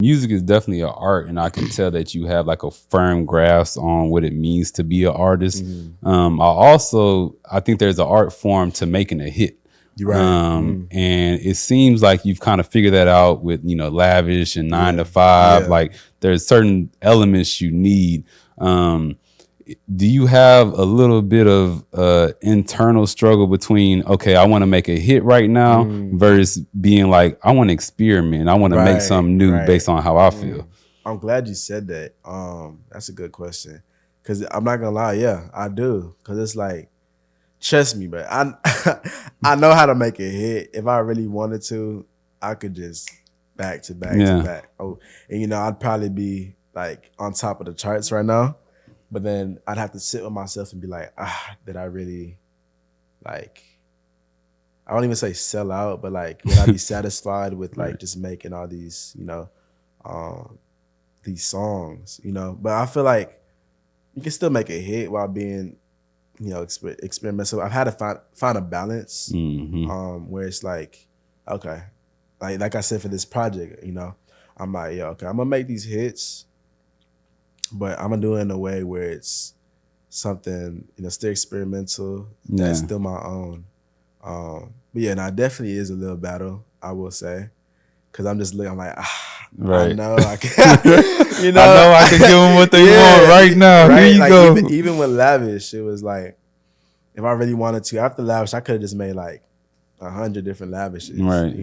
music is definitely an art, and I can tell that you have like a firm grasp on what it means to be an artist. I think there's an art form to making a hit. You're right. And it seems like you've kind of figured that out with, Lavish and 9 to 5. Yeah. Like there's certain elements you need. Do you have a little bit of internal struggle between, okay, I want to make a hit right now versus being like, I want to experiment, I want to make something new based on how I feel? I'm glad you said that. That's a good question. Cause I'm not gonna lie, yeah, I do. Cause it's like, trust me, but I know how to make a hit. If I really wanted to, I could just back to back to back. Oh, and I'd probably be like on top of the charts right now. But then I'd have to sit with myself and be like, did I really, like, I don't even say sell out, but like, would I be satisfied with like just making all these, these songs, But I feel like you can still make a hit while being, experimental. I've had to find a balance where it's like, okay, like I said for this project, I'm like, okay, I'm gonna make these hits, but I'm gonna do it in a way where it's something, still experimental, that's still my own. But yeah, now it definitely is a little battle, I will say, because I'm just looking, I'm like, I know I can, I know I can give them what they want right now. Right? Here you like, go. Even with Lavish, it was like, if I really wanted to, after Lavish, I could have just made like 100 different Lavishes, right?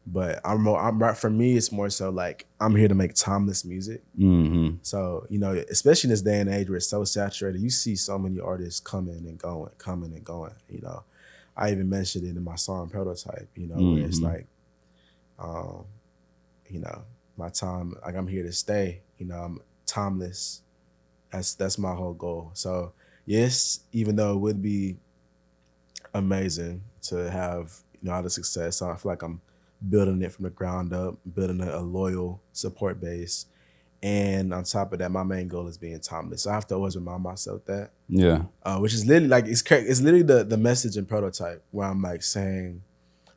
But for me, it's more so like I'm here to make timeless music. So especially in this day and age where it's so saturated, you see so many artists coming and going. I even mentioned it in my song Prototype. Where it's like, my time, like I'm here to stay. I'm timeless. That's my whole goal. So yes, even though it would be amazing to have all the success, so I feel like I'm building it from the ground up, building a loyal support base. And on top of that, my main goal is being timeless. So I have to always remind myself that. Yeah. Which is literally like, it's literally the message in Prototype where I'm like saying,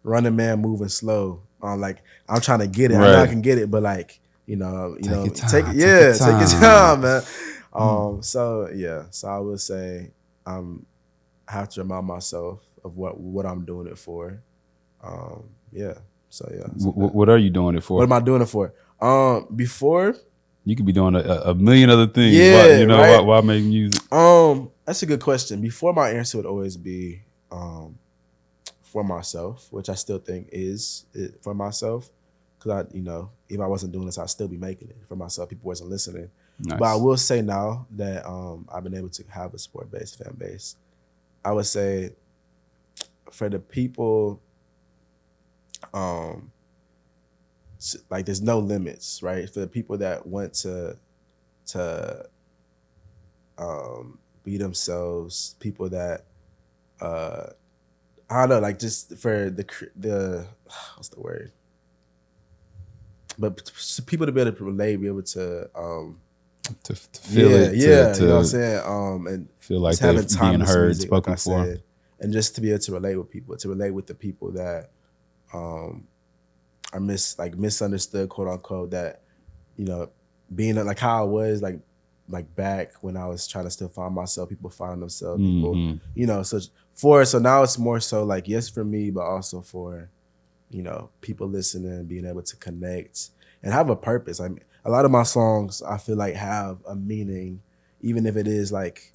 running man moving slow. Like, I'm trying to get it. Right. I know I can get it, but like, take your time, man. So I would say I have to remind myself of what I'm doing it for. What are you doing it for? What am I doing it for? Before, you could be doing a million other things. Yeah, right? Why make music? That's a good question. Before, my answer would always be for myself, which I still think is it for myself. Because if I wasn't doing this, I'd still be making it for myself. People wasn't listening. Nice. But I will say now that I've been able to have a support-based fan base, I would say for the people, like there's no limits, right? For the people that want to be themselves, people that I don't know, like just for the what's the word? But people to be able to relate, be able to feel it, you know what I'm saying? And feel like they're being heard, music, spoken like for. Said, and just to be able to relate with people, to relate with the people that are misunderstood, quote unquote, that, being like how I was like back when I was trying to still find myself, people find themselves, people, so now it's more so like, yes, for me, but also for, people listening, being able to connect and have a purpose. I mean, a lot of my songs I feel like have a meaning, even if it is like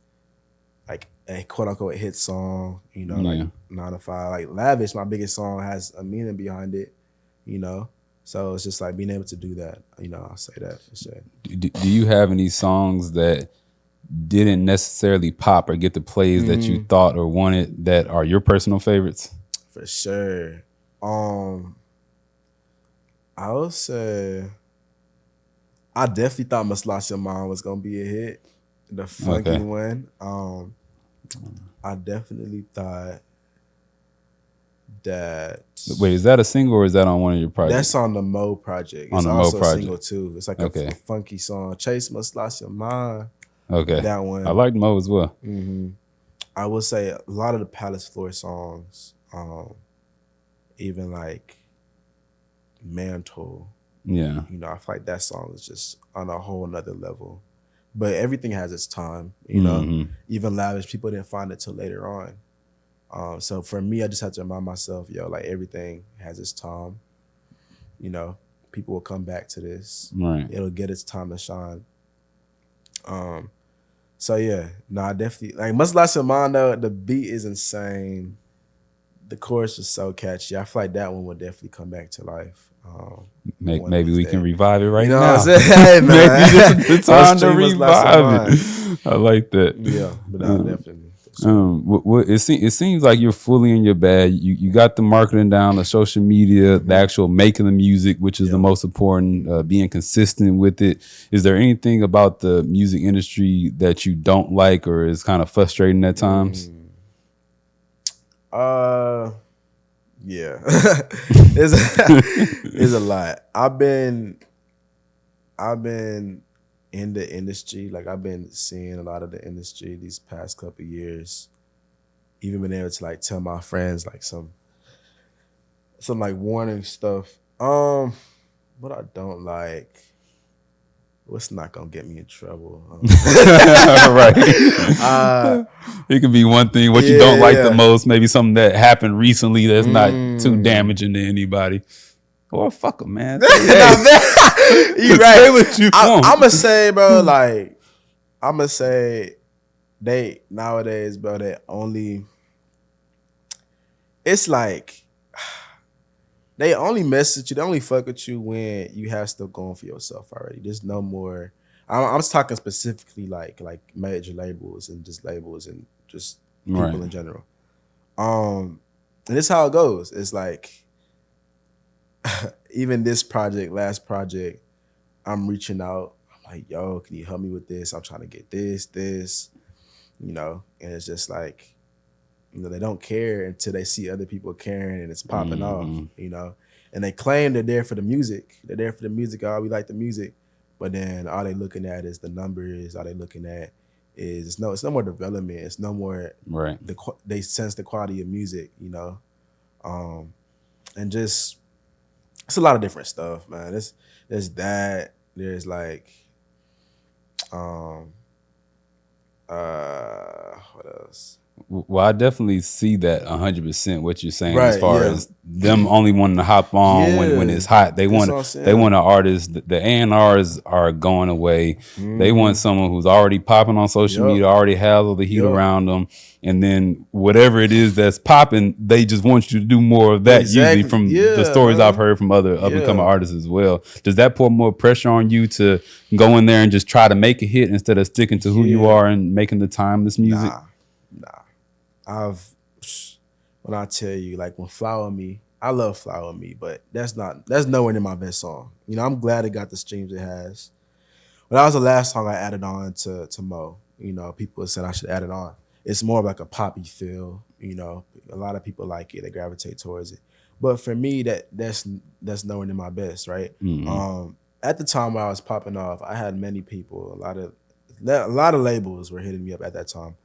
a quote unquote hit song, like 9 to 5, like Lavish, my biggest song has a meaning behind it, So it's just like being able to do that, I'll say that for sure. Do you have any songs that didn't necessarily pop or get the plays that you thought or wanted that are your personal favorites? For sure. I would say I definitely thought Must Lost Your Mind was gonna be a hit, the funky one. I definitely thought that. Wait, is that a single or is that on one of your projects? That's on the Mo project. It's also a single too. It's like a funky song. Chase Must Lost Your Mind. Okay, that one. I like Mo as well. I will say a lot of the Palace Floor songs, even like Mantle, Yeah. You know, I feel like that song is just on a whole nother level. But everything has its time, you know. Even Lavish, people didn't find it till later on. So for me, I just have to remind myself, yo, like everything has its time. You know, people will come back to this. Right. It'll get its time to shine. So yeah, no, I definitely like Much Less in Mind though. The beat is insane. The chorus is so catchy. I feel like that one will definitely come back to life. Maybe we can revive it right You know now. what I'm saying? Hey, man. Maybe this is the time to Much Less in revive Mind. it. I like that. Yeah, but definitely. It seems like you're fully in your bag. You got the marketing down, the social media, the actual making the music, which is the most important. Being consistent with it. Is there anything about the music industry that you don't like or is kind of frustrating at times? Yeah, it's a lot. I've been in the industry, like I've been seeing a lot of the industry these past couple years. Even been able to like tell my friends like some like warning stuff. What I don't like, what's not gonna get me in trouble? Right. It could be one thing what you don't like the most, maybe something that happened recently that's not too damaging to anybody. Or fuck them, man. You right. Say what you want. I'ma say, bro, like I'ma say they nowadays, bro, they only, it's like they only mess with you, they only fuck with you when you have stuff going for yourself already. There's no more. I'm talking specifically like major labels and just labels and just people in general. And this is how it goes. It's like even this project, last project, I'm reaching out. I'm like, yo, can you help me with this? I'm trying to get this, you know, and it's just like, you know, they don't care until they see other people caring and it's popping off, you know. And they claim they're there for the music. They're there for the music. Oh, we like the music. But then all they looking at is the numbers. All they looking at is it's no more development. It's no more they sense the quality of music, you know. And just it's a lot of different stuff, man. There's that. There's like what else? Well, I definitely see that 100% what you're saying as far as them only wanting to hop on when it's hot. They want an artist. The A&Rs are going away. They want someone who's already popping on social media, already has all the heat around them, and then whatever it is that's popping, they just want you to do more of that. Usually, from the stories I've heard from other up and coming artists as well. Does that put more pressure on you to go in there and just try to make a hit instead of sticking to who you are and making the timeless music? Nah. When I tell you, like when Flower Me, I love Flower Me, but that's nowhere near my best song. You know, I'm glad it got the streams it has. But that was the last song I added on to Mo. You know, people said I should add it on. It's more of like a poppy feel, you know. A lot of people like it, they gravitate towards it. But for me, that's nowhere near my best, right? At the time where I was popping off, I had many people, a lot of labels were hitting me up at that time.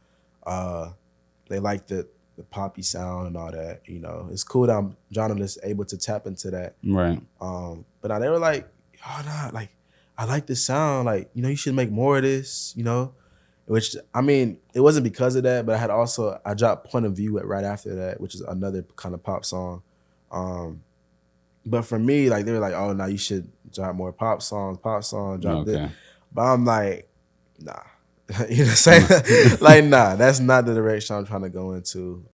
They like the poppy sound and all that, you know. It's cool that I'm journalist able to tap into that. Right. But they were like, oh nah, like I like this sound, like, you know, you should make more of this, you know. Which I mean, it wasn't because of that, but I dropped Point of View right after that, which is another kind of pop song. But for me, like they were like, oh no, you should drop more pop songs, drop this. But I'm like, nah. You know what I'm saying? Like, nah, that's not the direction I'm trying to go into.